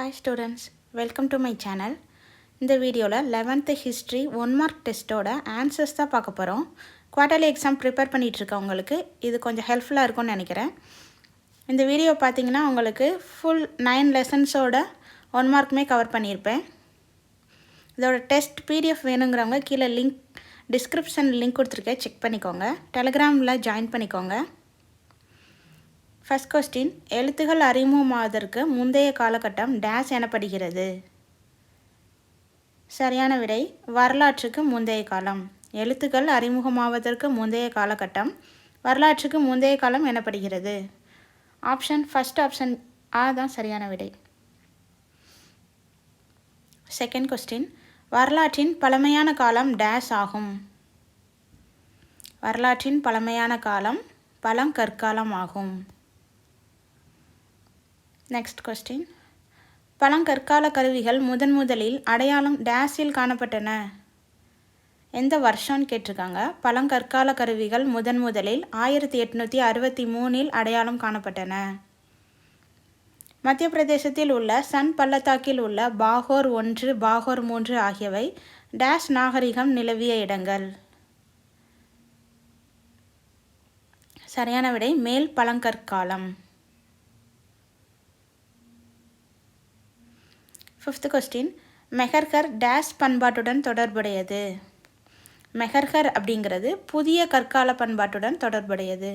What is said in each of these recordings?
Hi students, welcome to my channel. இந்த வீடியோவில் 11th history 1 mark டெஸ்ட்டோட answers தான் பார்க்க போகிறோம். குவார்ட்டர்லி எக்ஸாம் ப்ரிப்பேர் பண்ணிகிட்ருக்கேன். உங்களுக்கு இது கொஞ்சம் ஹெல்ப்ஃபுல்லாக இருக்கும்னு நினைக்கிறேன். இந்த வீடியோ பார்த்தீங்கன்னா உங்களுக்கு ஃபுல் 9 லெசன்ஸோட 1 மார்க்குமே கவர் பண்ணியிருப்பேன். இதோட டெஸ்ட் பிடிஎஃப் வேணுங்கிறவங்க கீழே டிஸ்கிரிப்ஷன் லிங்க் கொடுத்துருக்கேன், செக் பண்ணிக்கோங்க. டெலிகிராமில் ஜாயின் பண்ணிக்கோங்க. ஃபர்ஸ்ட் கொஸ்டின், எழுத்துகள் அறிமுகமாவதற்கு முந்தைய காலகட்டம் டேஸ் எனப்படுகிறது. சரியான விடை வரலாற்றுக்கு முந்தைய காலம். எழுத்துக்கள் அறிமுகமாவதற்கு முந்தைய காலகட்டம் வரலாற்றுக்கு முந்தைய காலம் எனப்படுகிறது. ஃபர்ஸ்ட் ஆப்ஷன் ஆ தான் சரியான விடை. செகண்ட் கொஸ்டின், வரலாற்றின் பழமையான காலம் டேஸ் ஆகும். வரலாற்றின் பழமையான காலம் பழங்கற்காலம் ஆகும். நெக்ஸ்ட் கொஸ்டின், பழங்கற்கால கருவிகள் முதலில் அடையாளம் டேஸில் காணப்பட்டன. எந்த வருஷம்னு கேட்டிருக்காங்க. பழங்கற்கால கருவிகள் முதலில் 1863 அடையாளம் காணப்பட்டன. மத்திய பிரதேசத்தில் உள்ள சன் பள்ளத்தாக்கில் உள்ள பாகோர் 1, பாகோர் 3 ஆகியவை டேஸ் நாகரிகம் நிலவிய இடங்கள். சரியான விடை மேல் பழங்கற்காலம். ஃபிஃப்த் கொஸ்டின், மெஹர்கர் டேஸ் பண்பாட்டுடன் தொடர்புடையது. மெஹர்கர் அப்படிங்கிறது புதிய கற்கால பண்பாட்டுடன் தொடர்புடையது.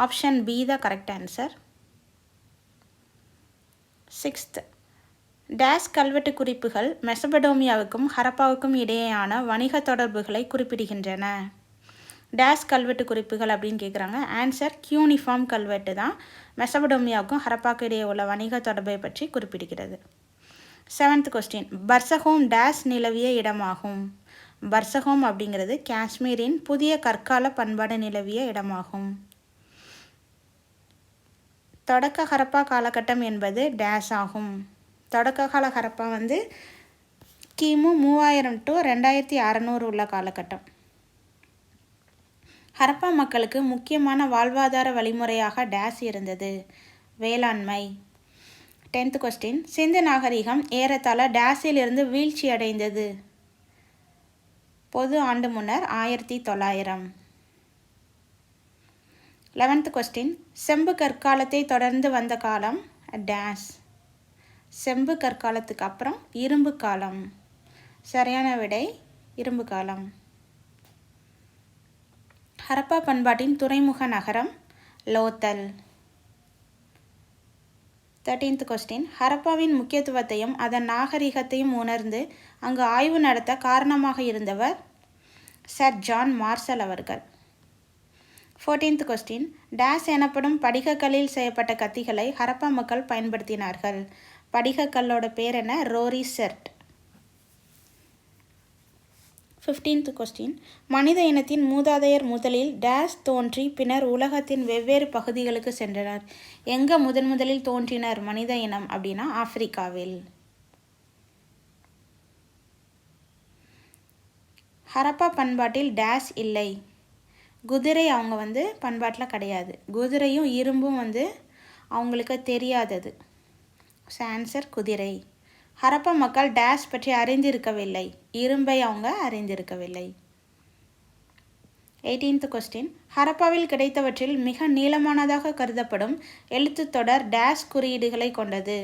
ஆப்ஷன் பி தான் கரெக்ட் ஆன்சர். சிக்ஸ்த், டேஸ் கல்வெட்டு குறிப்புகள் மெசபடோமியாவுக்கும் ஹரப்பாவுக்கும் இடையேயான வணிக தொடர்புகளை குறிப்பிடுகின்றன. டேஸ் கல்வெட்டு குறிப்புகள் அப்படின்னு கேட்குறாங்க. ஆன்சர் கியூனிஃபார்ம் கல்வெட்டு தான் மெசபடோமியாவுக்கும் ஹரப்பாவுக்கும் இடையே உள்ள வணிக தொடர்பை பற்றி குறிப்பிடுகிறது. செவன்த் கொஸ்டின், பர்சகோம் டேஸ் நிலவிய இடமாகும். பர்சகோம் அப்படிங்கிறது காஷ்மீரின் புதிய கற்கால பண்பாடு நிலவிய இடமாகும். தொடக்க ஹரப்பா காலகட்டம் என்பது டேஸ் ஆகும். தொடக்க கால ஹரப்பா கிமு 3000 to 2600 உள்ள காலகட்டம். ஹரப்பா மக்களுக்கு முக்கியமான வாழ்வாதார வழிமுறையாக டேஸ் இருந்தது. வேளாண்மை. 10th கொஸ்டின், சிந்து நாகரிகம் ஏறத்தாழ டேஸில் இருந்து வீழ்ச்சி அடைந்தது. பொது ஆண்டு முன்னர் 1900. 11th கொஸ்டின், செம்பு கற்காலத்தை தொடர்ந்து வந்த காலம் டேஸ். செம்பு கற்காலத்துக்கு அப்புறம் இரும்பு காலம். சரியான விடை இரும்பு காலம். ஹரப்பா பண்பாட்டின் துறைமுக நகரம் லோத்தல். 13th கொஸ்டின், ஹரப்பாவின் முக்கியத்துவத்தையும் அதன் நாகரிகத்தையும் உணர்ந்து அங்கு ஆய்வு நடத்த காரணமாக இருந்தவர் சர் ஜான் மார்ஷல் அவர்கள். 14th கொஸ்டின், டேஸ் எனப்படும் படிகக்கல்லில் செய்யப்பட்ட கத்திகளை ஹரப்பா மக்கள் பயன்படுத்தினார்கள். படிகக்கல்லோட பேர் என்ன? Rory cert. 15th கொஸ்டின், மனித இனத்தின் மூதாதையர் முதலில் டேஸ் தோன்றி பின்னர் உலகத்தின் வெவ்வேறு பகுதிகளுக்கு சென்றனர். எங்கே முதலில் தோன்றினர் மனித இனம் அப்படின்னா ஆப்பிரிக்காவில். ஹரப்பா பண்பாட்டில் டேஸ் இல்லை. குதிரை அவங்க பண்பாட்டில் கிடையாது. குதிரையும் இரும்பும் அவங்களுக்கு தெரியாதது. ஆன்சர் குதிரை. ஹரப்பா மக்கள் டேஸ் பற்றி அறிந்திருக்கவில்லை. இரும்பை அவங்க அறிந்திருக்கவில்லை. 18th கொஸ்டின், ஹரப்பாவில் கிடைத்தவற்றில் மிக நீளமானதாக கருதப்படும் எழுத்துத்தொடர் டேஸ் குறியீடுகளை கொண்டது.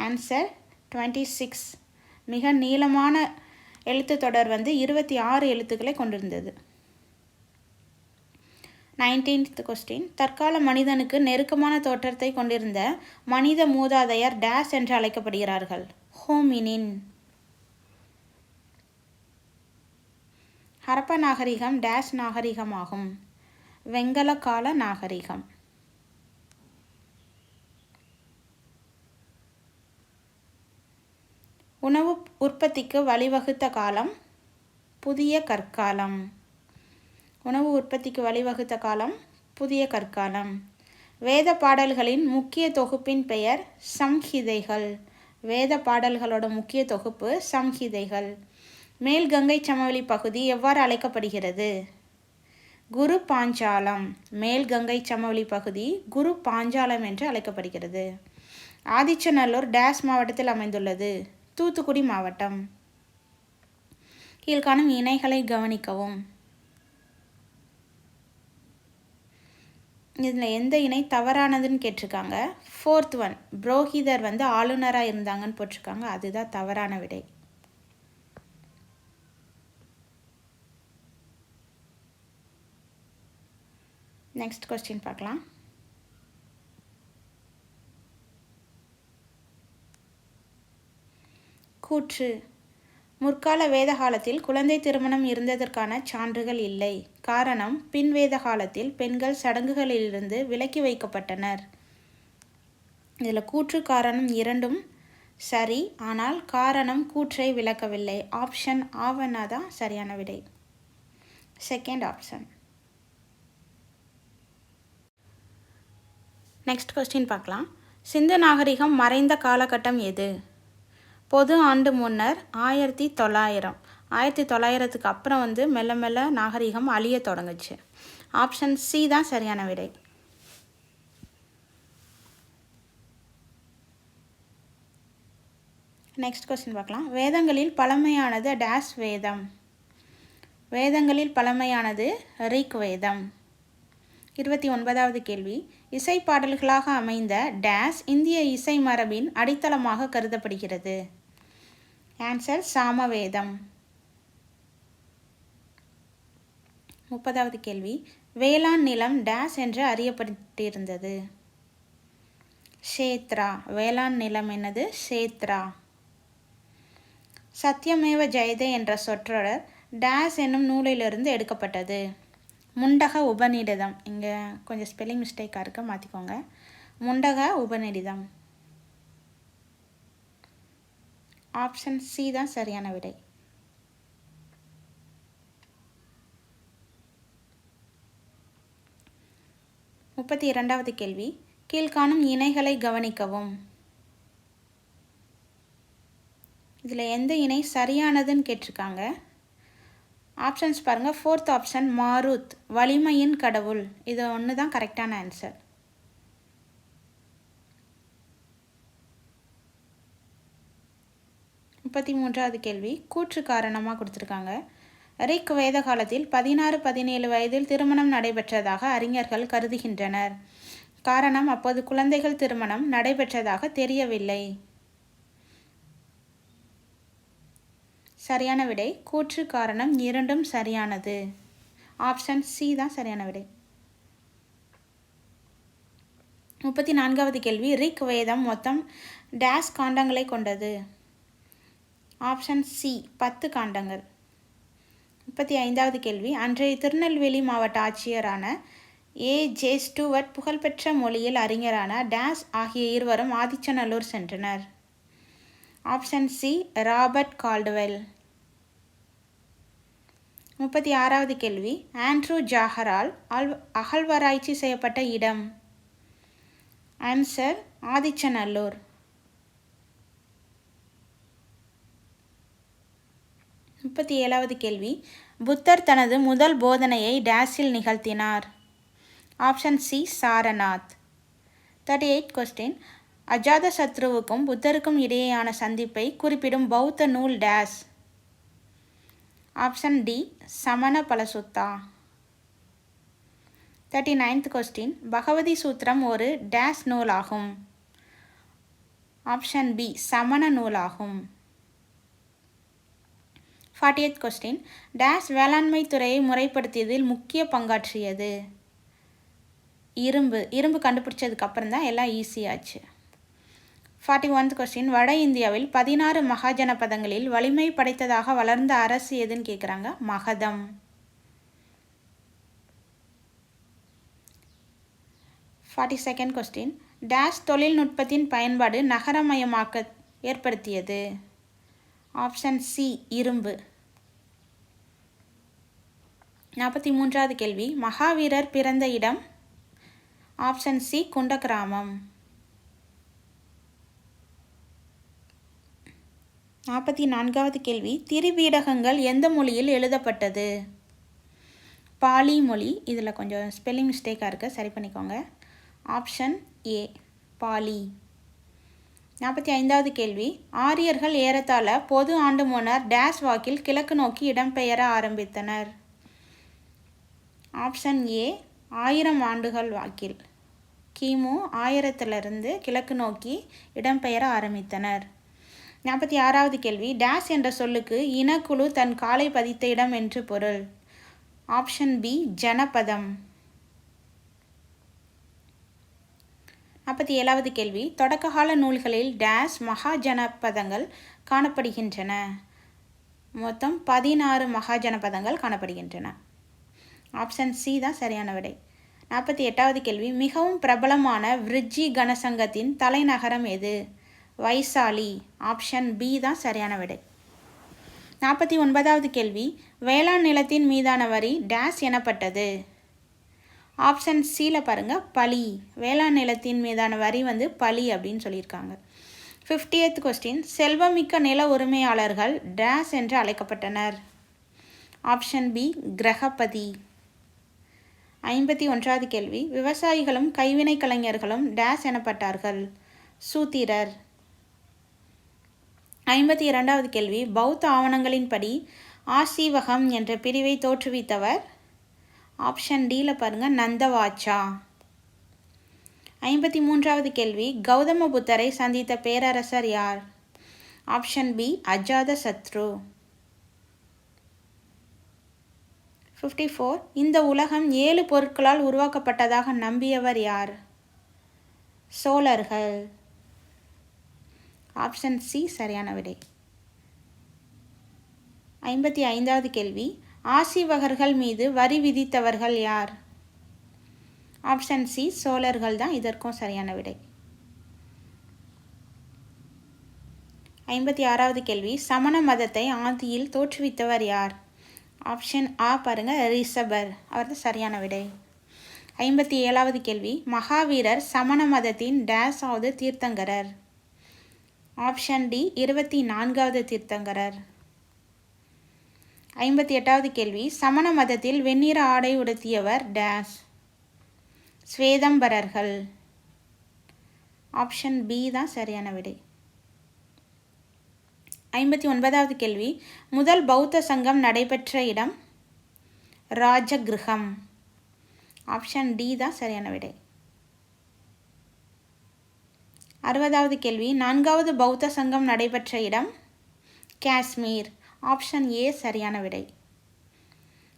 ஆன்சர் 26. மிக நீளமான எழுத்துத்தொடர் 26 எழுத்துக்களை கொண்டிருந்தது. 19th கொஸ்டின், தற்கால மனிதனுக்கு நெருக்கமான தோற்றத்தை கொண்டிருந்த மனித மூதாதையர் டேஸ் என்று அழைக்கப்படுகிறார்கள். ஹோமினின். ஹரப்பா நாகரிகம் டேஸ் நாகரிகமாகும். வெங்கல கால நாகரிகம். உணவு உற்பத்திக்கு வழிவகுத்த காலம் புதிய கற்காலம். உணவு உற்பத்திக்கு வழிவகுத்த காலம் புதிய கற்காலம். வேத பாடல்களின் முக்கிய தொகுப்பின் பெயர் சம்ஹிதைகள். வேத பாடல்களோட முக்கிய தொகுப்பு சம்ஹிதைகள். மேல் கங்கை சமவெளி பகுதி எவ்வாறு அழைக்கப்படுகிறது? குரு பாஞ்சாலம். மேல் கங்கை சமவெளி பகுதி குரு பாஞ்சாலம் என்று அழைக்கப்படுகிறது. ஆதிச்சநல்லூர் டேஸ் மாவட்டத்தில் அமைந்துள்ளது. தூத்துக்குடி மாவட்டம். கீழ்காணும் இணைகளை கவனிக்கவும். இதில் எந்த இணை தவறானதுன்னு கேட்டிருக்காங்க. 4th ஒன், புரோஹிதர் ஆளுநராக இருந்தாங்கன்னு போட்டிருக்காங்க. அதுதான் தவறான விடை. நெக்ஸ்ட் கொஸ்டின் பார்க்கலாம். கூற்று. முற்கால வேத காலத்தில் குழந்தை திருமணம் இருந்ததற்கான சான்றுகள் இல்லை. காரணம், பின் வேத காலத்தில் பெண்கள் சடங்குகளிலிருந்து விலக்கி வைக்கப்பட்டனர். இதில் கூற்று காரணம் இரண்டும் சரி, ஆனால் காரணம் கூற்றை விளக்கவில்லை. ஆப்ஷன் ஆவனா தான் சரியான விடை. Second option. நெக்ஸ்ட் கொஸ்டின் பார்க்கலாம். சிந்து நாகரிகம் மறைந்த காலகட்டம் எது? பொது ஆண்டு முன்னர் 1900. 1900க்கு அப்புறம் மெல்ல மெல்ல நாகரிகம் அழிய தொடங்குச்சு. ஆப்ஷன் சி தான் சரியான விடை. நெக்ஸ்ட் கொஸ்டின் பார்க்கலாம். வேதங்களில் பழமையானது டேஸ் வேதம். வேதங்களில் பழமையானது ரிக் வேதம். 29வது கேள்வி. இசை பாடல்களாக அமைந்த டேஸ் இந்திய இசை மரபின் அடித்தளமாக கருதப்படுகிறது. ஆன்சர் சாமவேதம். 30வது கேள்வி. வேளாண் நிலம் டேஸ் என்று அறியப்பட்டிருந்தது. ஷேத்ரா. வேளாண் நிலம் என்னது? ஷேத்ரா. சத்யமேவ ஜெயதே என்ற சொற்றொடர் டேஸ் என்னும் நூலிலிருந்து எடுக்கப்பட்டது. முண்டக உபநிடதம். இங்கே கொஞ்சம் ஸ்பெல்லிங் மிஸ்டேக்காக இருக்க, மாற்றிக்கோங்க. முண்டக உபநிடதம். ஆப்ஷன் சி தான் சரியான விடை. முப்பத்தி 2வது கேள்வி. கீழ்காணும் இணைகளை கவனிக்கவும். இதில் எந்த இணை சரியானதுன்னு கேட்டிருக்காங்க. ஆப்ஷன்ஸ் பாருங்கள். 4th ஆப்ஷன் மாருத், வலிமையின் கடவுள். இது ஒன்று தான் கரெக்டான ஆன்சர். முப்பத்தி 3வது கேள்வி கூற்று காரணமாக கொடுத்துருக்காங்க. ரிக் வேத காலத்தில் 16-17 வயதில் திருமணம் நடைபெற்றதாக அறிஞர்கள் கருதுகின்றனர். காரணம், அப்போது குழந்தைகள் திருமணம் நடைபெற்றதாக தெரியவில்லை. சரியான விடை கூற்று காரணம் இரண்டும் சரியானது. ஆப்ஷன் சி தான் சரியான விடை. 34வது கேள்வி. ரிக் வேதம் மொத்தம் டேஸ் காண்டங்களை கொண்டது. Option C 10 காண்டங்கள். 35வது கேள்வி. அன்றைய திருநெல்வேலி மாவட்ட ஆட்சியரான ஏ.ஜே. ஸ்டூவர்ட் புகழ்பெற்ற மொழியியல் அறிஞரான டேஸ் ஆகிய இருவரும் ஆதிச்சநல்லூர் சென்றனர். Option C Robert Caldwell. 36வது கேள்வி. ஆண்ட்ரூ ஜாகரால் அகழ்வாராய்ச்சி செய்யப்பட்ட இடம். ஆன்சர் ஆதிச்சநல்லூர். 37வது கேள்வி. புத்தர் தனது முதல் போதனையை டேஸில் நிகழ்த்தினார். Option C Sarnath. 38th question. அஜாத சத்ருவுக்கும் புத்தருக்கும் இடையேயான சந்திப்பை குறிப்பிடும் பௌத்த நூல் டேஸ். ஆப்ஷன் டி சமண பலசுத்தா. 39th question. பகவதி சூத்திரம் ஒரு டேஸ் நூலாகும். ஆப்ஷன் பி சமண நூலாகும். 40th question. டேஸ் வேளாண்மை துறையை முறைப்படுத்தியதில் முக்கிய பங்காற்றியது. இரும்பு கண்டுபிடிச்சதுக்கு அப்புறம் தான் எல்லாம் ஈஸியாச்சு. 41th question. வட இந்தியாவில் 16 மகாஜனபதங்களில் வலிமை படைத்ததாக வளர்ந்த அரசு எதுன்னு கேட்குறாங்க. மகதம். 42nd question. டேஸ் தொழில்நுட்பத்தின் பயன்பாடு நகரமயமாக்க ஏற்படுத்தியது. ஆப்ஷன் சி இரும்பு. 43வது கேள்வி. மகாவீரர் பிறந்த இடம். Option C குண்டகிராமம். 44வது கேள்வி. திரிபீடகங்கள் எந்த மொழியில் எழுதப்பட்டது? பாலி மொழி. இதில் கொஞ்சம் ஸ்பெல்லிங் மிஸ்டேக்காக இருக்குது, சரி பண்ணிக்கோங்க. Option A poly. 45வது கேள்வி, ஆரியர்கள் ஏறத்தாழ பொது ஆண்டு முன்னர் டேஸ் வாக்கில் கிழக்கு நோக்கி இடம்பெயர ஆரம்பித்தனர். ஆப்ஷன் ஏ 1000 ஆண்டுகள் வாக்கில், கிமு 1000 கிழக்கு நோக்கி இடம்பெயர ஆரம்பித்தனர். 46வது கேள்வி, டேஸ் என்ற சொல்லுக்கு இனக்குழு தன் காலை பதித்த இடம் என்று பொருள். Option B ஜனபதம். 47வது கேள்வி, தொடக்ககால நூல்களில் டேஸ் மகாஜனபதங்கள் காணப்படுகின்றன. மொத்தம் 16 மகாஜனபதங்கள் காணப்படுகின்றன. ஆப்ஷன் சி தான் சரியான விடை. 48வது கேள்வி, மிகவும் பிரபலமான விருஜ்ஜி கனசங்கத்தின் தலைநகரம் எது? வைசாலி. ஆப்ஷன் பி தான் சரியான விடை. 49வது கேள்வி, வேளாண் நிலத்தின் மீதான வரி டேஸ் எனப்பட்டது. ஆப்ஷன் சியில் பாருங்கள், பலி. வேளாண் நிலத்தின் மீதான வரி பலி அப்படின்னு சொல்லியிருக்காங்க. 50th கொஸ்டின், செல்வமிக்க நில உரிமையாளர்கள் டேஸ் என்று அழைக்கப்பட்டனர். Option B கிரகபதி. 51வது கேள்வி, விவசாயிகளும் கைவினை கலைஞர்களும் டேஸ் எனப்பட்டார்கள். சூத்திரர். 52வது கேள்வி, பௌத்த ஆவணங்களின்படி ஆசீவகம் என்ற பிரிவை தோற்றுவித்தவர். ஆப்ஷன் டியில் பாருங்கள், நந்தவாச்சா. 53வது கேள்வி, கௌதம புத்தரை சந்தித்த பேரரசர் யார்? ஆப்ஷன் பி அஜாத சத்ரு. 54, இந்த உலகம் 7 பொருட்களால் உருவாக்கப்பட்டதாக நம்பியவர் யார்? சோழர்கள். ஆப்ஷன் சி சரியான விடை. 55வது கேள்வி, ஆசீவகர்கள் மீது வரி விதித்தவர்கள் யார்? ஆப்ஷன் சி சோழர்கள் தான் இதற்கும் சரியான விடை. 56வது கேள்வி, சமண மதத்தை ஆதியில் தோற்றுவித்தவர் யார்? ஆப்ஷன் ஆ பாருங்கள், ரிஷபர். அவர் தான் சரியான விடை. 57வது கேள்வி, மகாவீரர் சமண மதத்தின் டேஸாவது தீர்த்தங்கரர். ஆப்ஷன் டி 24வது தீர்த்தங்கரர். 58வது கேள்வி, சமண மதத்தில் வெண்ணிற ஆடை உடுத்தியவர் டேஸ். ஸ்வேதம்பரர்கள். ஆப்ஷன் பி தான் சரியான விடை. 59வது கேள்வி, முதல் பௌத்த சங்கம் நடைபெற்ற இடம்? ராஜகிருகம். ஆப்ஷன் டி தான் சரியான விடை. 60வது கேள்வி, 4வது பௌத்த சங்கம் நடைபெற்ற இடம்? காஷ்மீர். ஆப்ஷன் ஏ சரியான விடை.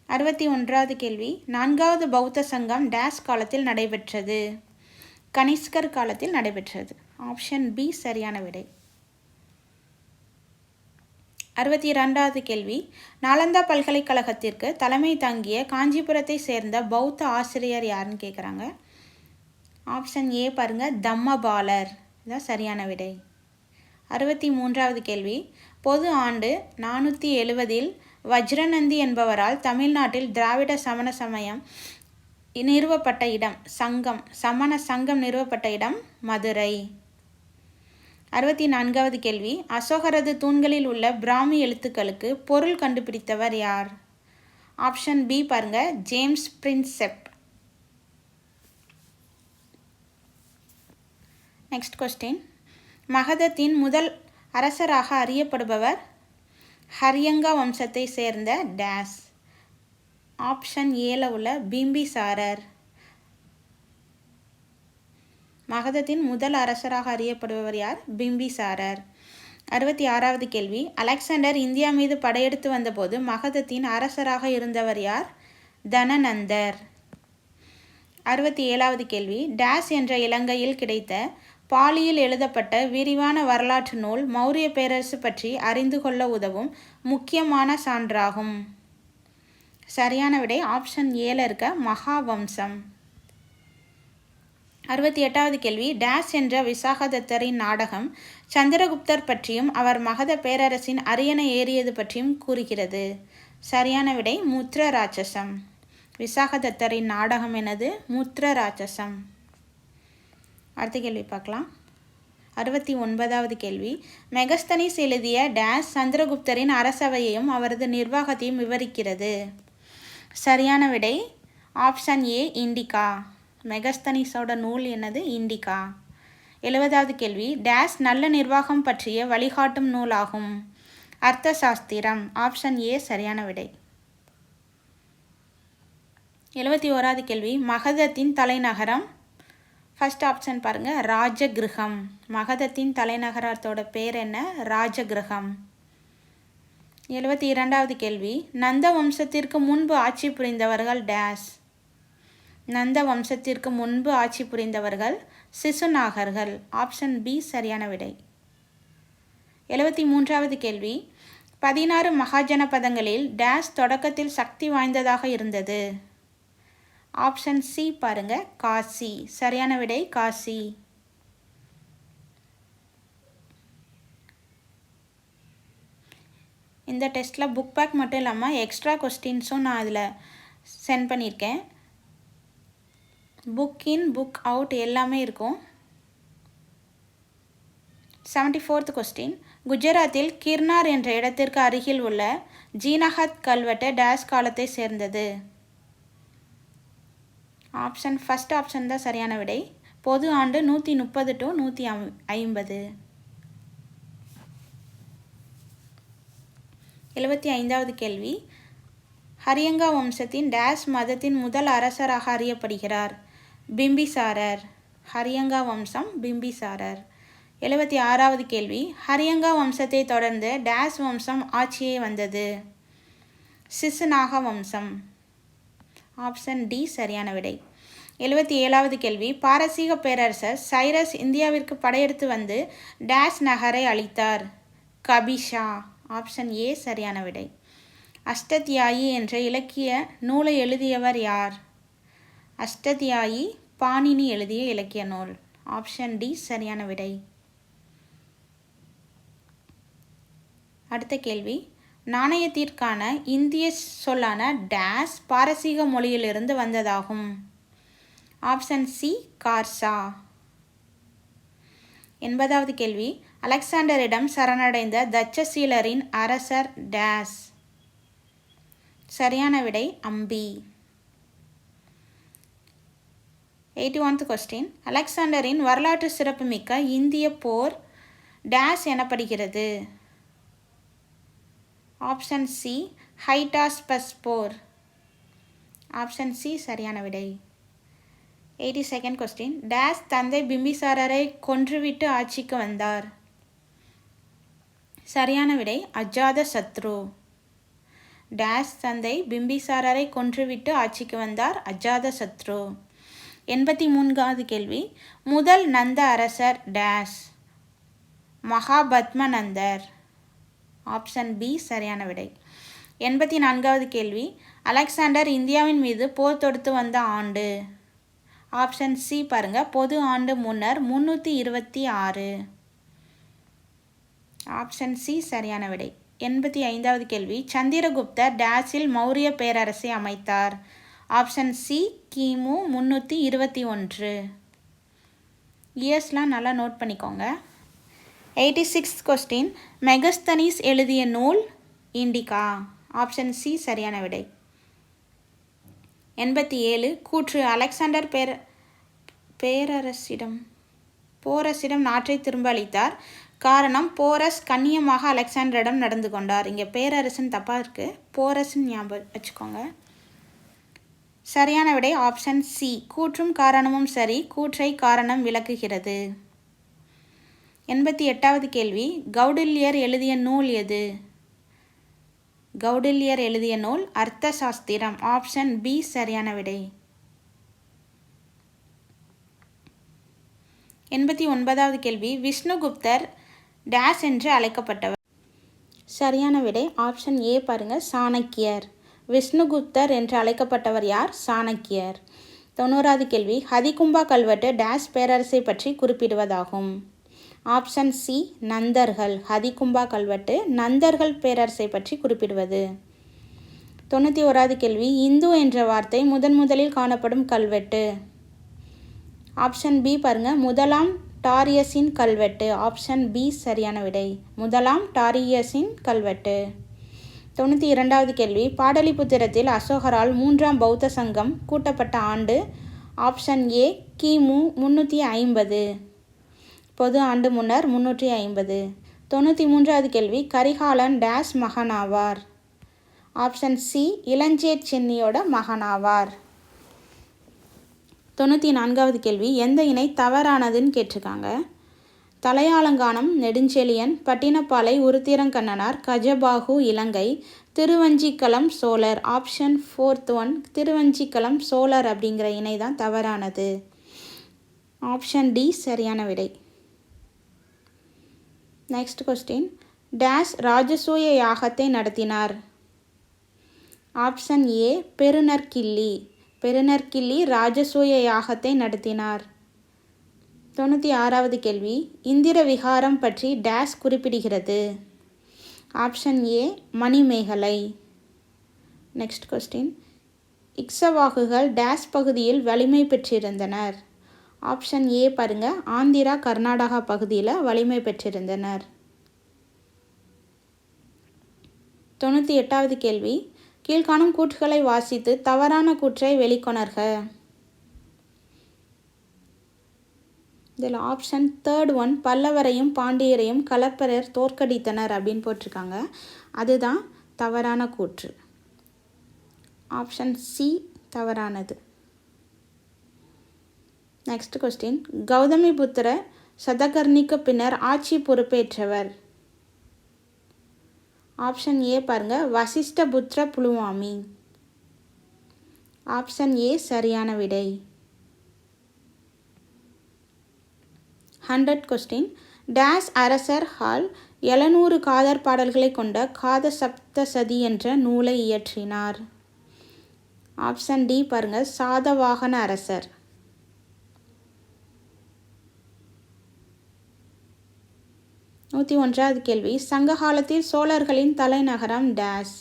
61வது கேள்வி, 4வது பௌத்த சங்கம் டேஸ் காலத்தில் நடைபெற்றது? கனிஷ்கர் காலத்தில் நடைபெற்றது. ஆப்ஷன் பி சரியான விடை. 62வது கேள்வி, நாலந்தா பல்கலைக்கழகத்திற்கு தலைமை தாங்கிய காஞ்சிபுரத்தை சேர்ந்த பௌத்த ஆசிரியர் யாருன்னு கேட்குறாங்க. ஆப்ஷன் ஏ பாருங்கள், தம்மபாலர். இதான் சரியான விடை. 63வது கேள்வி, பொது ஆண்டு 470 வஜ்ரநந்தி என்பவரால் தமிழ்நாட்டில் திராவிட சமண சமயம் நிறுவப்பட்ட இடம்? சமண சங்கம் நிறுவப்பட்ட இடம் மதுரை. 64வது கேள்வி, அசோகரது தூண்களில் உள்ள பிராமி எழுத்துக்களுக்கு பொருள் கண்டுபிடித்தவர் யார்? ஆப்ஷன் பி பாருங்க, ஜேம்ஸ் பிரின்செப். நெக்ஸ்ட் கொஸ்டின், மகதத்தின் முதல் அரசராக அறியப்படுபவர்? ஹரியங்கா வம்சத்தை சேர்ந்த டேஸ். ஆப்ஷன் ஏல உள்ள பிம்பிசாரர். மகதத்தின் முதல் அரசராக அறியப்படுபவர் யார்? பிம்பிசாரர். 66வது கேள்வி, அலெக்சாண்டர் இந்தியா மீது படையெடுத்து வந்தபோது மகதத்தின் அரசராக இருந்தவர் யார்? தனநந்தர். 67வது கேள்வி, டேஸ் என்ற இலங்கையில் கிடைத்த பாலியில் எழுதப்பட்ட விரிவான வரலாற்று நூல் மௌரிய பேரரசு பற்றி அறிந்து கொள்ள உதவும் முக்கியமான சான்றாகும். சரியான விடை ஆப்ஷன் ஏல இருக்க மகாவம்சம். 68வது கேள்வி, டேஸ் என்ற விசாகதத்தரின் நாடகம் சந்திரகுப்தர் பற்றியும் அவர் மகத பேரரசின் அரியணை ஏறியது பற்றியும் கூறுகிறது. சரியான விடை முத்ர ராட்சசம். விசாகதத்தரின் நாடகம் எனது முத்ர ராட்சசம். அடுத்த கேள்வி பார்க்கலாம். 69வது கேள்வி, மெகஸ்தனிஸ் எழுதிய டேஸ் சந்திரகுப்தரின் அரசவையையும் அவரது நிர்வாகத்தையும் விவரிக்கிறது. சரியான விடை ஆப்ஷன் ஏ இண்டிகா. மெகஸ்தனிஸோட நூல் என்னது? இண்டிகா. 70வது கேள்வி, டேஸ் நல்ல நிர்வாகம் பற்றிய வழிகாட்டும் நூலாகும். அர்த்த சாஸ்திரம். ஆப்ஷன் ஏ சரியான விடை. 71வது கேள்வி, மகதத்தின் தலைநகரம். ஃபர்ஸ்ட் ஆப்ஷன் பாருங்கள், ராஜகிருகம். மகதத்தின் தலைநகரத்தோட பேர் என்ன? ராஜகிருகம். 72வது கேள்வி, நந்த வம்சத்திற்கு முன்பு ஆட்சி புரிந்தவர்கள் டேஸ். நந்த வம்சத்திற்கு முன்பு ஆட்சி புரிந்தவர்கள் சிசுநாகர்கள். ஆப்ஷன் பி சரியான விடை. 73வது கேள்வி, 16 மகாஜனபதங்களில் டேஸ் தொடக்கத்தில் சக்தி வாய்ந்ததாக இருந்தது. ஆப்ஷன் சி பாருங்க, காசி. சரியான விடை காசி. இந்த டெஸ்ட்டில் புக் பேக் மட்டும் இல்லாமல் எக்ஸ்ட்ரா கொஸ்டின்ஸும் நான் அதில் சென்ட் பண்ணியிருக்கேன். புக் இன் புக் அவுட் எல்லாமே இருக்கும். 74th கொஸ்டின், குஜராத்தில் கிர்னார் என்ற இடத்திற்கு அருகில் உள்ள ஜீனஹத் கல்வெட்டு டேஸ் காலத்தை சேர்ந்தது. ஆப்ஷன் ஃபர்ஸ்ட் ஆப்ஷன் தான் சரியான விடை. பொது ஆண்டு 130 to 150. 75வது கேள்வி, ஹரியங்கா வம்சத்தின் டேஸ் மதத்தின் முதல் அரசராக அறியப்படுகிறார். பிம்பிசாரர். ஹரியங்கா வம்சம் பிம்பிசாரர். 76வது கேள்வி, ஹரியங்கா வம்சத்தை தொடர்ந்து டேஸ் வம்சம் ஆட்சியை வந்தது. சிசுநாக வம்சம். ஆப்ஷன் டி சரியான விடை. 77வது கேள்வி, பாரசீக பேரரசர் சைரஸ் இந்தியாவிற்கு படையெடுத்து வந்து டேஸ் நகரை அழித்தார். கபிஷா. ஆப்ஷன் ஏ சரியான விடை. அஷ்டத்யாயி என்ற இலக்கிய நூலை எழுதியவர் யார்? அஷ்டத்யாயி பாணினி எழுதிய இலக்கிய நூல். ஆப்ஷன் டி சரியான விடை. அடுத்த கேள்வி, நாணயத்திற்கான இந்திய சொல்லான டேஸ் பாரசீக மொழியிலிருந்து வந்ததாகும். ஆப்ஷன் சி கார்சா. 80வது கேள்வி, அலெக்சாண்டரிடம் சரணடைந்த தட்சசீலரின் அரசர் டேஸ். சரியான விடை அம்பி. 81th கொஸ்டின், அலெக்சாண்டரின் வரலாற்று சிறப்புமிக்க இந்திய போர் டேஸ் எனப்படுகிறது. ஆப்ஷன் சி ஹைடாஸ்பஸ் போர். ஆப்ஷன் சி சரியான விடை. 82nd கொஸ்டின், டேஸ் தந்தை பிம்பிசாரரை கொன்றுவிட்டு ஆட்சிக்கு வந்தார். சரியான விடை அஜாத சத்ரு. டேஸ் தந்தை பிம்பிசாரரை கொன்றுவிட்டு ஆட்சிக்கு வந்தார். அஜாத சத்ரு. 83வது கேள்வி, முதல் நந்த அரசர் டேஸ். மகாபத்மநந்தர். ஆப்ஷன் பி சரியான விடை. 84வது கேள்வி, அலெக்சாண்டர் இந்தியாவின் மீது போர் தொடுத்து வந்த ஆண்டு. ஆப்ஷன் சி பாருங்க, பொது ஆண்டு முன்னர் 326. ஆப்ஷன் சி சரியான விடை. 85வது கேள்வி, சந்திரகுப்தர் டேஸில் மௌரிய பேரரசை அமைத்தார். ஆப்ஷன் சி கிமு 321. இயர்ஸ்லாம் நல்லா நோட் பண்ணிக்கோங்க. 86th கொஸ்டின், மெகஸ்தனீஸ் எழுதிய நூல் இண்டிகா. ஆப்ஷன் சி சரியான விடை. 87 கூற்று, அலெக்சாண்டர் போரஸிடம் நாட்டை திரும்ப அளித்தார். காரணம், போரஸ் கண்ணியமாக அலெக்சாண்டரிடம் நடந்து கொண்டார். இங்கே பேரரசன் தப்பாக இருக்குது, போரஸ்ன்னு ஞாபகம் வச்சுக்கோங்க. சரியான விடை ஆப்ஷன் சி, கூற்றும் காரணமும் சரி, கூற்றை காரணம் விளக்குகிறது. 88வது கேள்வி, கௌடில்யர் எழுதிய நூல் எது? கௌடில்யர் எழுதிய நூல் அர்த்த சாஸ்திரம். ஆப்ஷன் பி சரியான விடை. 89வது கேள்வி, விஷ்ணுகுப்தர் டேஸ் என்று அழைக்கப்பட்டவர். சரியான விடை ஆப்ஷன் ஏ பாருங்க, சாணக்கியர். விஷ்ணுகுப்தர் என்று அழைக்கப்பட்டவர் யார்? சாணக்கியர். 90வது கேள்வி, ஹதிகும்பா கல்வெட்டு டேஸ் பேரரசை பற்றி குறிப்பிடுவதாகும். Option C நந்தர்கள். ஹதிகும்பா கல்வெட்டு நந்தர்கள் பேரரசை பற்றி குறிப்பிடுவது. 91வது கேள்வி, இந்து என்ற வார்த்தை முதலில் காணப்படும் கல்வெட்டு. ஆப்ஷன் பி பாருங்க, முதலாம் டாரியஸின் கல்வெட்டு. ஆப்ஷன் பி சரியான விடை, முதலாம் டாரியஸின் கல்வெட்டு. 92வது கேள்வி, பாடலிபுத்திரத்தில் அசோகரால் 3ஆம் பௌத்த சங்கம் கூட்டப்பட்ட ஆண்டு. ஆப்ஷன் ஏ கிமு 350. பொது ஆண்டு முன்னர் 350. 93வது கேள்வி, கரிகாலன் டேஸ் மகனாவார்? ஆப்ஷன் சி, இளஞ்சேட் சென்னியோட மகனாவார். 94வது கேள்வி, எந்த இணை தவறானதுன்னு கேட்டிருக்காங்க. தலையாலங்கானம் நெடுஞ்செழியன், பட்டினப்பாலை உருத்திரங்கண்ணனார், கஜபாகு இலங்கை, திருவஞ்சிக்கலம் சோழர். ஆப்ஷன் 4th ஒன், திருவஞ்சிக்கலம் சோழர் அப்படிங்கிற இணை தான் தவறானது. ஆப்ஷன் டி சரியான விடை. நெக்ஸ்ட் கொஸ்டின், டேஸ் ராஜசூய யாகத்தை நடத்தினார்? Option A, Perunarkilli. பெருநற்கிள்ளி ராஜசூய யாகத்தை நடத்தினார். 96வது கேள்வி, இந்திர விகாரம் பற்றி டேஸ் குறிப்பிடுகிறது? Option A, Manimekalai. Next question, இக்ஷவாகுகள் டேஸ் பகுதியில் வலிமை பெற்றிருந்தனர்? ஆப்ஷன் ஏ பாருங்க, ஆந்திரா கர்நாடகா பகுதியில் வலிமை பெற்றிருந்தனர். 98வது கேள்வி, கீழ்காணும் கூற்றுகளை வாசித்து தவறான கூற்றை வெளிக்கொணர்க. இதில் ஆப்ஷன் 3rd ஒன், பல்லவரையும் பாண்டியரையும் களப்பிரர் தோற்கடித்தனர் அப்படின்னு போட்டிருக்காங்க. அதுதான் தவறான கூற்று. ஆப்ஷன் சி தவறானது. நெக்ஸ்ட் கொஸ்டின், கௌதமிபுத்திர சதகர்ணிக்கு பின்னர் ஆட்சி பொறுப்பேற்றவர்? ஆப்ஷன் ஏ பாருங்க, வசிஷ்டபுத்திர புலுமாமி. ஆப்ஷன் ஏ சரியான விடை. 100 கொஸ்டின், டேஸ் அரசர் ஹால் 700 காதர் பாடல்களை கொண்ட காத சப்தசதி என்ற நூலை இயற்றினார்? ஆப்ஷன் டி பாருங்க, சாதவாகன அரசர். 101வது கேள்வி, சங்க காலத்தில் சோழர்களின் தலைநகரம் டேஸ்?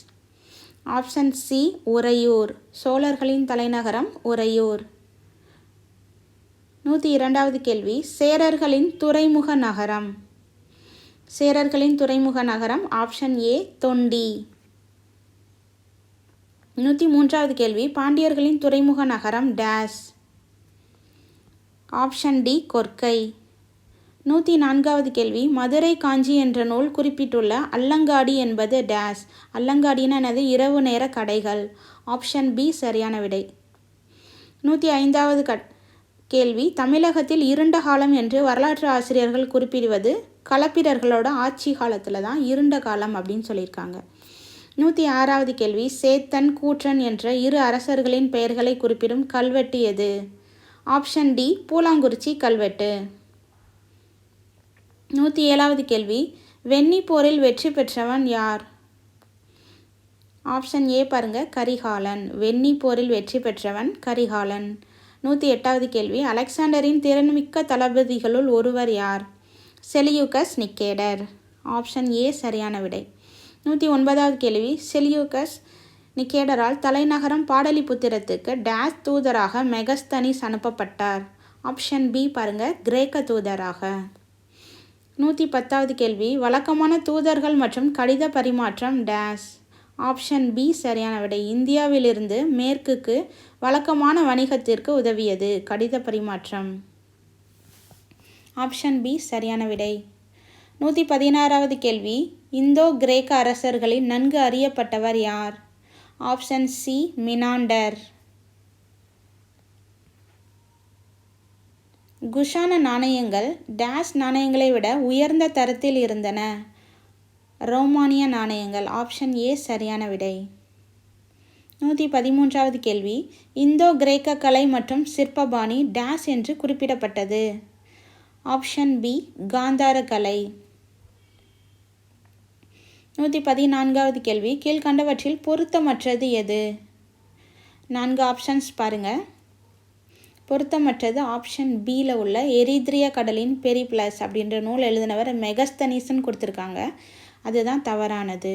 Option C, Uraiyur. சோழர்களின் தலைநகரம் உறையூர். 102வது கேள்வி, சேரர்களின் துறைமுக நகரம்? சேரர்களின் துறைமுக நகரம் ஆப்ஷன் ஏ, தொண்டி. 103வது கேள்வி, பாண்டியர்களின் துறைமுக நகரம் டேஸ்? Option D, Korkai. 104வது கேள்வி, மதுரை காஞ்சி என்ற நூல் குறிப்பிட்டுள்ள அல்லங்காடி என்பது டேஸ்? அல்லங்காடின்னு என்னது? இரவு நேர கடைகள். ஆப்ஷன் பி சரியான விடை. 105வது கேள்வி, தமிழகத்தில் இருண்ட காலம் என்று வரலாற்று ஆசிரியர்கள் குறிப்பிடுவது களப்பிரர்களோட ஆட்சி காலத்தில் தான் இருண்ட காலம் அப்படின்னு சொல்லியிருக்காங்க. 106வது கேள்வி, சேத்தன் கூற்றன் என்ற இரு அரசர்களின் பெயர்களை குறிப்பிடும் கல்வெட்டு எது? ஆப்ஷன் டி, பூலாங்குறிச்சி கல்வெட்டு. 107வது கேள்வி, வெண்ணி போரில் வெற்றி பெற்றவன் யார்? ஆப்ஷன் ஏ பாருங்க, கரிகாலன். வெண்ணி போரில் வெற்றி பெற்றவன் கரிகாலன். 108வது கேள்வி, அலெக்சாண்டரின் திறன்மிக்க தளபதிகளுள் ஒருவர் யார்? செலியூக்கஸ் நிக்கேடர். ஆப்ஷன் ஏ சரியான விடை. 109வது கேள்வி, செலியூக்கஸ் நிக்கேடரால் தலைநகரம் பாடலிபுத்திரத்துக்கு டேஸ் தூதராக மெகஸ்தனிஸ் அனுப்பப்பட்டார்? ஆப்ஷன் பி பாருங்க, கிரேக்க தூதராக. 110வது கேள்வி, வழக்கமான தூதர்கள் மற்றும் கடித பரிமாற்றம் டேஸ்? ஆப்ஷன் பி சரியான விடை. இந்தியாவிலிருந்து மேற்குக்கு வழக்கமான வணிகத்திற்கு உதவியது கடித பரிமாற்றம். ஆப்ஷன் பி சரியான விடை. 116வது கேள்வி, இந்தோ கிரேக்க அரசர்களில் நன்கு அறியப்பட்டவர் யார்? Option C, Menander. குஷான நாணயங்கள் டேஸ் நாணயங்களை விட உயர்ந்த தரத்தில் இருந்தன? ரோமானிய நாணயங்கள். ஆப்ஷன் ஏ சரியான விடை. 113வது கேள்வி, இந்தோ கிரேக்க கலை மற்றும் சிற்பபாணி டேஸ் என்று குறிப்பிடப்பட்டது? ஆப்ஷன் பி, காந்தார கலை. 114வது கேள்வி, கீழ்கண்டவற்றில் பொருத்தமற்றது எது? 4 ஆப்ஷன்ஸ் பாருங்கள். பொருத்தமற்றது ஆப்ஷன் பியில் உள்ள எரித்ரியா கடலின் பெரிப்ளஸ் அப்படின்ற நூல் எழுதினவர் மெகஸ்தனிஸ்ன்னு கொடுத்துருக்காங்க. அதுதான் தவறானது.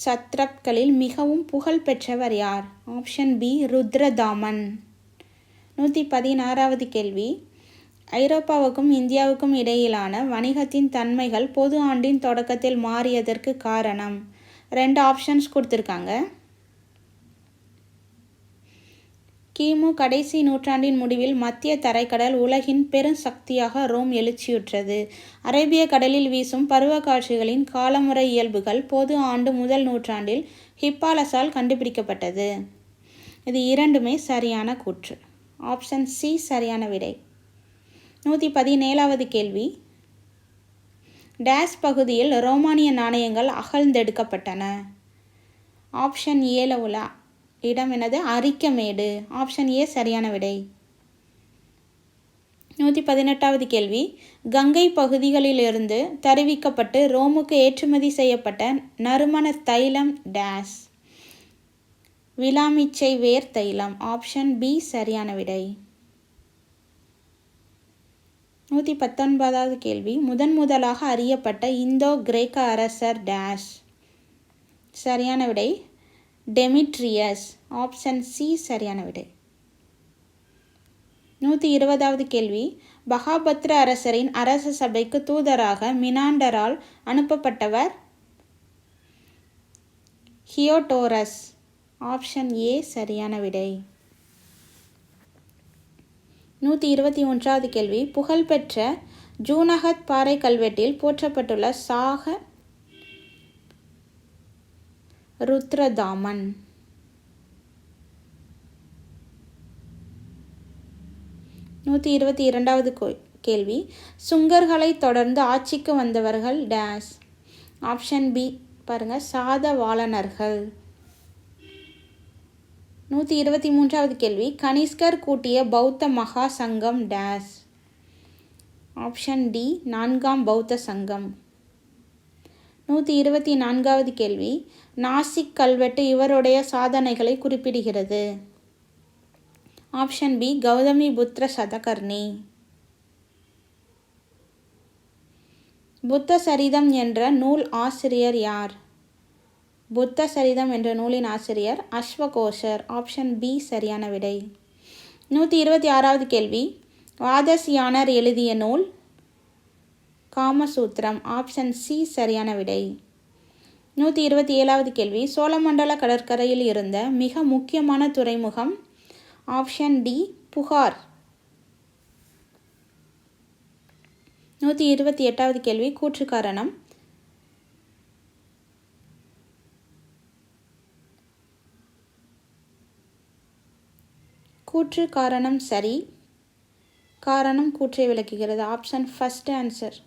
சத்ரப்களில் மிகவும் புகழ் பெற்றவர் யார்? Option B, Rudradaman. 116வது கேள்வி, ஐரோப்பாவுக்கும் இந்தியாவுக்கும் இடையிலான வணிகத்தின் தன்மைகள் பொது ஆண்டின் தொடக்கத்தில் மாறியதற்கு காரணம்? 2 ஆப்ஷன்ஸ் கொடுத்துருக்காங்க. கிமு கடைசி நூற்றாண்டின் முடிவில் மத்திய தரைக்கடல் உலகின் பெருசக்தியாக ரோம் எழுச்சியுற்றது. அரேபிய கடலில் வீசும் பருவக்காட்சிகளின் காலமுறை இயல்புகள் பொது ஆண்டு முதல் நூற்றாண்டில் ஹிப்பாலஸால் கண்டுபிடிக்கப்பட்டது. இது இரண்டுமே சரியான கூற்று. ஆப்ஷன் சி சரியான விடை. 117வது கேள்வி. டேஸ் பகுதியில் ரோமானிய நாணயங்கள் அகழ்ந்தெடுக்கப்பட்டன. ஆப்ஷன் ஏல உள்ள இடம் என்னது? அரிக்கமேடு. ஆப்ஷன் ஏ சரியான விடை. 118வது கேள்வி. கங்கை பகுதிகளிலிருந்து தருவிக்கப்பட்டு ரோமுக்கு ஏற்றுமதி செய்யப்பட்ட நறுமண தைலம் டேஸ். விலாமிச்சை வேர் தைலம். ஆப்ஷன் பி சரியான விடை. 119வது கேள்வி. முதலாக அறியப்பட்ட இந்தோ கிரேக்க அரசர் டேஸ். சரியான விடை டெமிட்ரியஸ். ஆப்ஷன் சி சரியான விடை. 120வது கேள்வி. பகாபத்ர அரசரின் அரச சபைக்கு தூதராக மினாண்டரால் அனுப்பப்பட்டவர் ஹியோடோரஸ். ஆப்ஷன் ஏ சரியான விடை. 121வது கேள்வி. புகழ்பெற்ற ஜூனகத் பாறை கல்வெட்டில் போற்றப்பட்டுள்ள சாக ருத்ரதாமன். 122வது கேள்வி. சுங்கர்களை தொடர்ந்து ஆட்சிக்கு வந்தவர்கள் டேஸ். ஆப்ஷன் பி பாருங்க சாதவாளனர்கள். 123வது கேள்வி. கனிஷ்கர் கூட்டிய பௌத்த மகா சங்கம் டேஸ். ஆப்ஷன் டி 4ஆம் பௌத்த சங்கம். 124வது கேள்வி. நாசிக் கல்வெட்டு இவருடைய சாதனைகளை குறிப்பிடுகிறது. ஆப்ஷன் பி கௌதமி புத்திர சதகர்ணி. புத்த சரிதம் என்ற நூல் ஆசிரியர் யார்? புத்த சரிதம் என்ற நூலின் ஆசிரியர் அஸ்வகோஷர். ஆப்ஷன் பி சரியான விடை. 126வது கேள்வி. வாதசியானர் எழுதிய நூல் காமசூத்திரம். ஆப்ஷன் சி சரியான விடை. 127வது கேள்வி. சோழமண்டல கடற்கரையில் இருந்த மிக முக்கியமான துறைமுகம். ஆப்ஷன் டி புகார். 128வது கேள்வி. கூற்று காரணம். கூற்று காரணம் சரி. காரணம் கூற்றை விளக்குகிறது. Option first answer.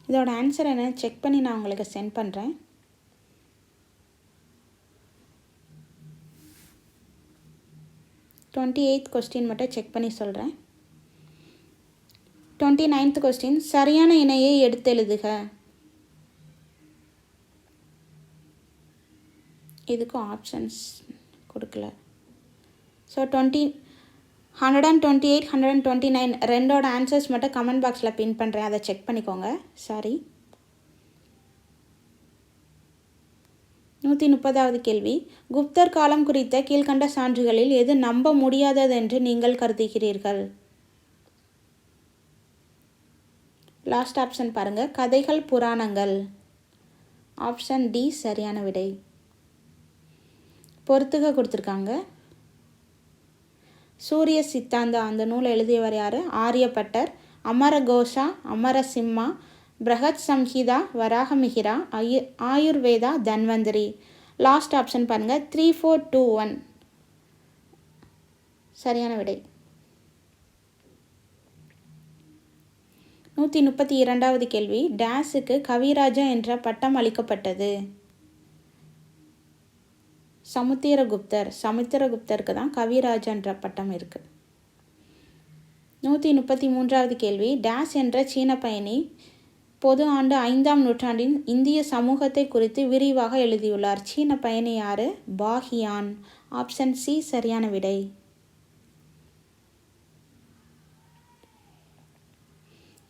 இதோட ஆன்சர் என்னன்னு செக் பண்ணி நான் உங்களுக்கு சென்ட் பண்ணுறேன். கொஸ்டின் மட்டும் செக் பண்ணி சொல்கிறேன். 29th question. சரியான இணையை எடுத்தெழுதுக. இதுக்கும் ஆப்ஷன்ஸ் கொடுக்கல. ஸோ 128, 129 ரெண்டோட ஆன்சர்ஸ் மட்டும் கமெண்ட் பாக்ஸில் பின் பண்ணுறேன். அதை செக் பண்ணிக்கோங்க. சாரி. 130வது கேள்வி. குப்தர் காலம் குறித்த கீழ்கண்ட சான்றுகளில் எது நம்ப முடியாதது என்று நீங்கள் கருதுகிறீர்கள்? லாஸ்ட் ஆப்ஷன் பாருங்கள். கதைகள் புராணங்கள். ஆப்ஷன் டி சரியான விடை. பொறுத்துக கொடுத்துருக்காங்க. சூரிய சித்தாந்தா அந்த நூலை எழுதியவர் யார்? ஆரியப்பட்டர். அமரகோஷா, அமரசிம்மா, பிரகத் சம்ஹிதா, வராகமிஹிரா, ஆயுர்வேதா, தன்வந்திரி. லாஸ்ட் ஆப்ஷன் பாருங்கள். 3, 4, 2, 1 சரியான விடை. 132வது கேள்வி. டேஸுக்கு கவிராஜா என்ற பட்டம் அளிக்கப்பட்டது. சமுத்திரகுப்தருக்கு தான் கவிராஜன்ற பட்டம் இருக்குது. 133வது கேள்வி. டேஸ் என்ற சீன பயணி பொது ஆண்டு 5ஆம் நூற்றாண்டின் இந்திய சமூகத்தை குறித்து விரிவாக எழுதியுள்ளார். சீன பயணி யார்? பாஹியான். ஆப்ஷன் சி சரியான விடை.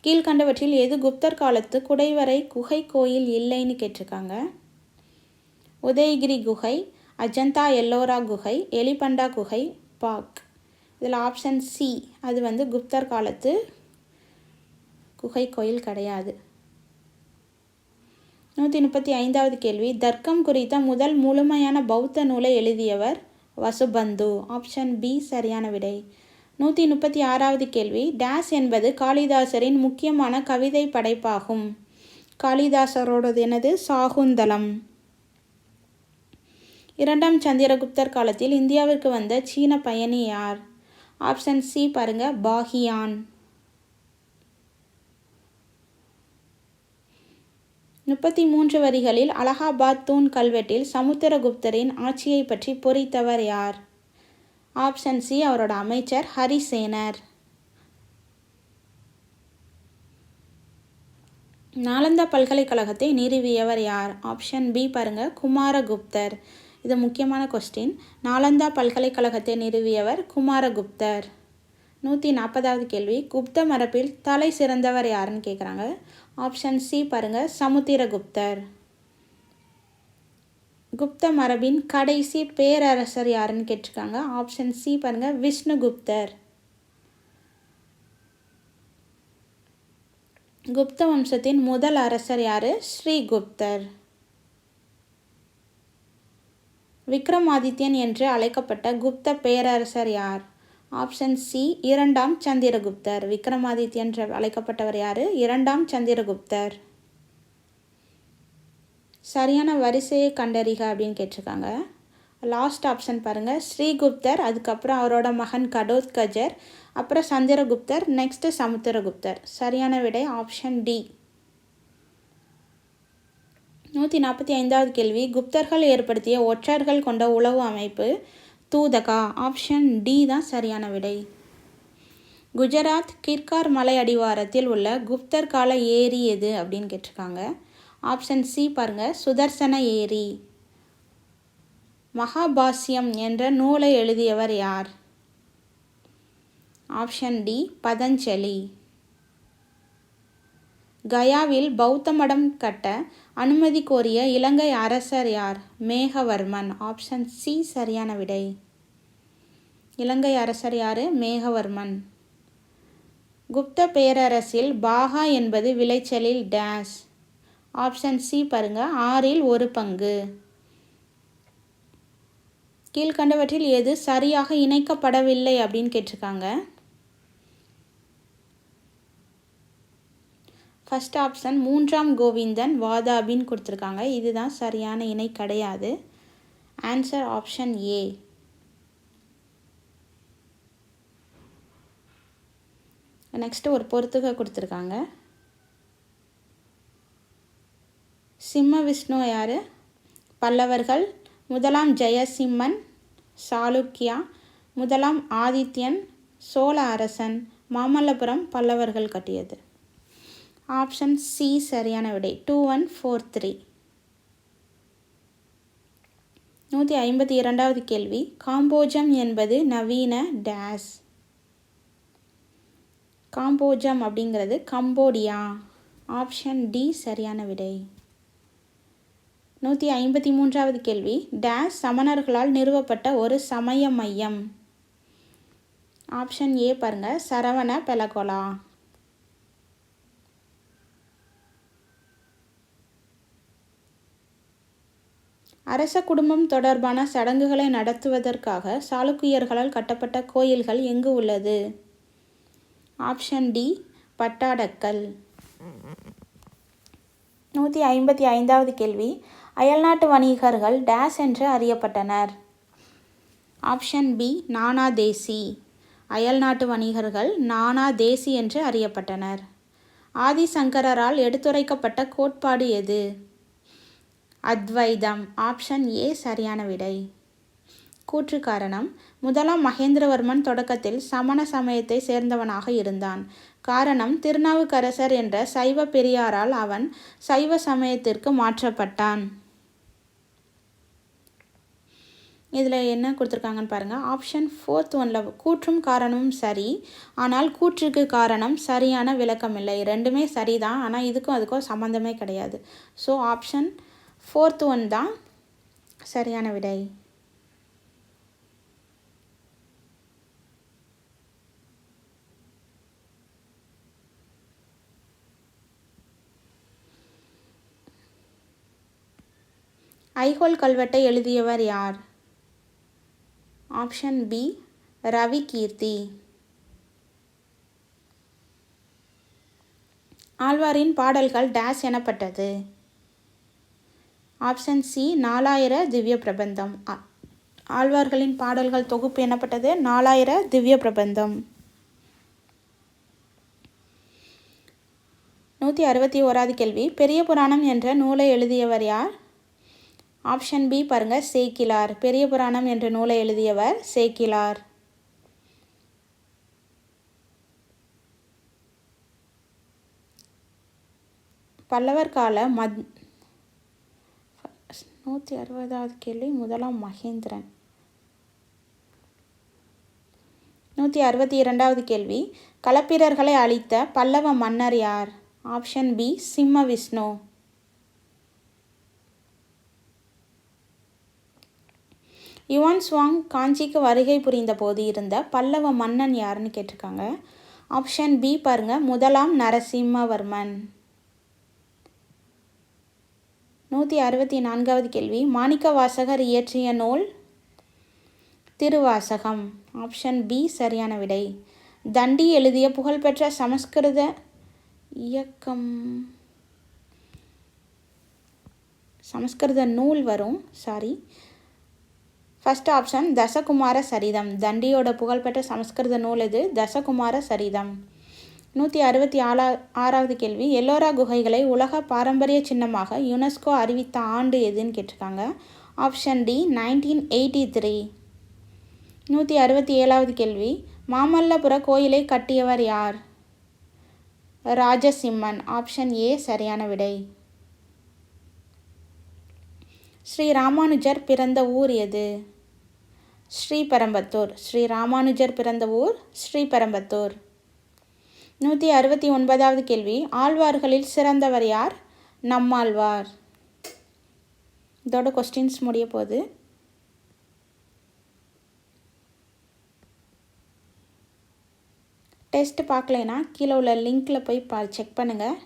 கீழ்கண்டவற்றில் எது குப்தர் காலத்து குடைவரை குகை கோயில் இல்லைன்னு கேட்டிருக்காங்க. உதயகிரி குகை, அஜந்தா எல்லோரா குகை, எலிபண்டா குகை, பாக். இதில் ஆப்ஷன் சி அது குப்தர் காலத்து குகை கோயில் கிடையாது. 135வது கேள்வி, தர்க்கம் குறித்த முதல் முழுமையான பௌத்த நூலை எழுதியவர் வசுபந்து. ஆப்ஷன் பி சரியான விடை. 136வது கேள்வி, டேஸ் என்பது காளிதாசரின் முக்கியமான கவிதை படைப்பாகும். காளிதாசரோடது என்னது? சாகுந்தலம். 2ஆம் சந்திரகுப்தர் காலத்தில் இந்தியாவிற்கு வந்த சீன பயணி யார்? ஆப்ஷன் சி பாருங்க, பாஹியான். 33 வரிகளில் அலகாபாத் தூண் கல்வெட்டில் சமுத்திரகுப்தரின் ஆட்சியை பற்றி பொறித்தவர் யார்? ஆப்ஷன் சி அவரோட அமைச்சர் ஹரிசேனர். நாலந்தா பல்கலைக்கழகத்தை நிறுவியவர் யார்? ஆப்ஷன் பி பாருங்க, குமாரகுப்தர். இது முக்கியமான கொஸ்டின். நாலந்தா பல்கலைக்கழகத்தை நிறுவியவர் குமாரகுப்தர். 140வது கேள்வி, குப்த மரபில் தலை சிறந்தவர் யாருன்னு கேட்குறாங்க. ஆப்ஷன் சி பாருங்க, சமுத்திரகுப்தர். குப்த மரபின் கடைசி பேரரசர் யாருன்னு கேட்டிருக்காங்க. ஆப்ஷன் சி பாருங்க, விஷ்ணுகுப்தர். குப்த வம்சத்தின் முதல் அரசர் யாரு? ஸ்ரீகுப்தர். விக்ரமாதித்யன் என்று அழைக்கப்பட்ட குப்த பேரரசர் யார்? ஆப்ஷன் சி 2ஆம் சந்திரகுப்தர். விக்ரமாதித்யன் என்று அழைக்கப்பட்டவர் யாரு? 2ஆம் சந்திரகுப்தர். சரியான வரிசையை கண்டறிக அப்படின்னு கேட்டிருக்காங்க. லாஸ்ட் ஆப்ஷன் பாருங்கள், ஸ்ரீகுப்தர், அதுக்கப்புறம் அவரோட மகன் கடோத்கஜர், அப்புறம் சந்திரகுப்தர், நெக்ஸ்ட்டு சமுத்திரகுப்தர். சரியான விடை ஆப்ஷன் டி. 145வது கேள்வி, குப்தர்கள் ஏற்படுத்திய ஒற்றர்கள் கொண்ட உளவு அமைப்பு தூதகா. ஆப்ஷன் டி தான் சரியான விடை. குஜராத் கிர்கார் மலை அடிவாரத்தில் உள்ள குப்தர் கால ஏரி எது அப்படின்னு கேட்டிருக்காங்க. ஆப்ஷன் சி பாருங்க, சுதர்சன ஏரி. மகாபாஷ்யம் என்ற நூலை எழுதியவர் யார்? Option D Patanjali. கயாவில் பௌத்த மடம் கட்ட அனுமதி கோரிய இலங்கை அரசர் யார்? மேகவர்மன். ஆப்ஷன் சி சரியான விடை. இலங்கை அரசர் யார்? மேகவர்மன். குப்த பேரரசில் பாகா என்பது விளைச்சலில் டேஸ். ஆப்ஷன் சி பாருங்க, 1/6. கீழ்கண்டவற்றில் எது சரியாக இணைக்கப்படவில்லை அப்படின்னு கேட்டிருக்காங்க. ஃபர்ஸ்ட் ஆப்ஷன் 3ஆம் கோவிந்தன் வாதாபின்னு கொடுத்துருக்காங்க. இதுதான் சரியான இணை கிடையாது. Answer option A. நெக்ஸ்ட்டு ஒரு பொறுத்துக கொடுத்துருக்காங்க. சிம்ம விஷ்ணு யார்? பல்லவர்கள். 1ஆம் ஜெயசிம்மன் சாளுக்கியா, 1ஆம் ஆதித்யன் சோழ அரசன், மாமல்லபுரம் பல்லவர்கள் கட்டியது. ஆப்ஷன் சி சரியான விடை 2143. 152வது கேள்வி, காம்போஜம் என்பது நவீன டேஸ். காம்போஜம் அப்படிங்கிறது கம்போடியா. ஆப்ஷன் டி சரியான விடை. 153வது கேள்வி, டேஸ் சமணர்களால் நிறுவப்பட்ட ஒரு சமய மையம். ஆப்ஷன் ஏ பாருங்க, சரவண பெலகோலா. அரச குடும்பம் தொடர்பான சடங்குகளை நடத்துவதற்காக சாளுக்கியர்களால் கட்டப்பட்ட கோயில்கள் எங்கு உள்ளது? Option D Pattadakal. 155வது கேள்வி, அயல்நாட்டு வணிகர்கள் டேஸ் என்று அறியப்பட்டனர். Option B Nanadesi. அயல்நாட்டு வணிகர்கள் நானாதேசி என்று அறியப்பட்டனர். ஆதிசங்கரால் எடுத்துரைக்கப்பட்ட கோட்பாடு எது? அத்வைதம். ஆப்ஷன் ஏ சரியான விடை. கூற்று காரணம், 1ஆம் மகேந்திரவர்மன் தொடக்கத்தில் சமண சமயத்தை சேர்ந்தவனாக இருந்தான். காரணம், திருநாவுக்கரசர் என்ற சைவ பெரியாரால் அவன் சைவ சமயத்திற்கு மாற்றப்பட்டான். இதில் என்ன கொடுத்துருக்காங்கன்னு பாருங்கள். ஆப்ஷன் 4th ஒன்ல கூற்றும் காரணமும் சரி, ஆனால் கூற்றுக்கு காரணம் சரியான விளக்கம் இல்லை. ரெண்டுமே சரிதான், ஆனால் இதுக்கும் அதுக்கும் சம்மந்தமே கிடையாது. ஸோ ஆப்ஷன் 4th ஒன் தான் சரியான விடை. ஐஹோல் கல்வெட்டை எழுதியவர் யார்? ஆப்ஷன் பி ரவி கீர்த்தி. ஆழ்வாரின் பாடல்கள் டேஸ் எனப்பட்டது? Option C 4000 Divya Prabandham. ஆழ்வார்களின் பாடல்கள் தொகுப்பு எனப்பட்டது 4000 திவ்ய பிரபந்தம். 161வது கேள்வி, பெரிய புராணம் என்ற நூலை எழுதியவர் யார்? ஆப்ஷன் பி பாருங்க, சேக்கிலார். பெரிய புராணம் என்ற நூலை எழுதியவர் சேக்கிலார். பல்லவர் கால 160வது கேள்வி, முதலாம் மகேந்திரன். 162வது கேள்வி, களப்பிரர்களை அழித்த பல்லவ மன்னர் யார்? ஆப்ஷன் பி சிம்ம விஷ்ணு. யுவான் சுவாங் காஞ்சிக்கு வருகை புரிந்த போது இருந்த பல்லவ மன்னன் யாருன்னு கேட்டிருக்காங்க. ஆப்ஷன் பி பாருங்க, முதலாம் நரசிம்மவர்மன். 164வது கேள்வி, மாணிக்க வாசகர் இயற்றிய நூல்? திருவாசகம். ஆப்ஷன் பி சரியான விடை. தண்டி எழுதிய புகழ்பெற்ற சமஸ்கிருத இயக்கம் சமஸ்கிருத நூல் வரும். ஃபர்ஸ்ட் ஆப்ஷன் தசகுமார சரிதம். தண்டியோட புகழ்பெற்ற சமஸ்கிருத நூல் இது தசகுமார சரிதம். 166வது கேள்வி, எல்லோரா குகைகளை உலக பாரம்பரிய சின்னமாக யுனெஸ்கோ அறிவித்த ஆண்டு எதுன்னு கேட்டிருக்காங்க. Option D 1983. 167வது கேள்வி, மாமல்லபுர கோயிலை கட்டியவர் யார்? ராஜசிம்மன். ஆப்ஷன் ஏ சரியான விடை. ஸ்ரீ ராமானுஜர் பிறந்த ஊர் எது? ஸ்ரீபெரும்புதூர். ஸ்ரீ ராமானுஜர் பிறந்த ஊர் ஸ்ரீபெரும்புதூர். 169வது கேள்வி, ஆழ்வார்களில் சிறந்தவர் யார்? நம்மாழ்வார். இதோட கொஸ்டின்ஸ் முடிய போகுது. டெஸ்ட் பார்க்கலைன்னா கீழே உள்ள லிங்க்கில் போய் செக் பண்ணுங்கள்.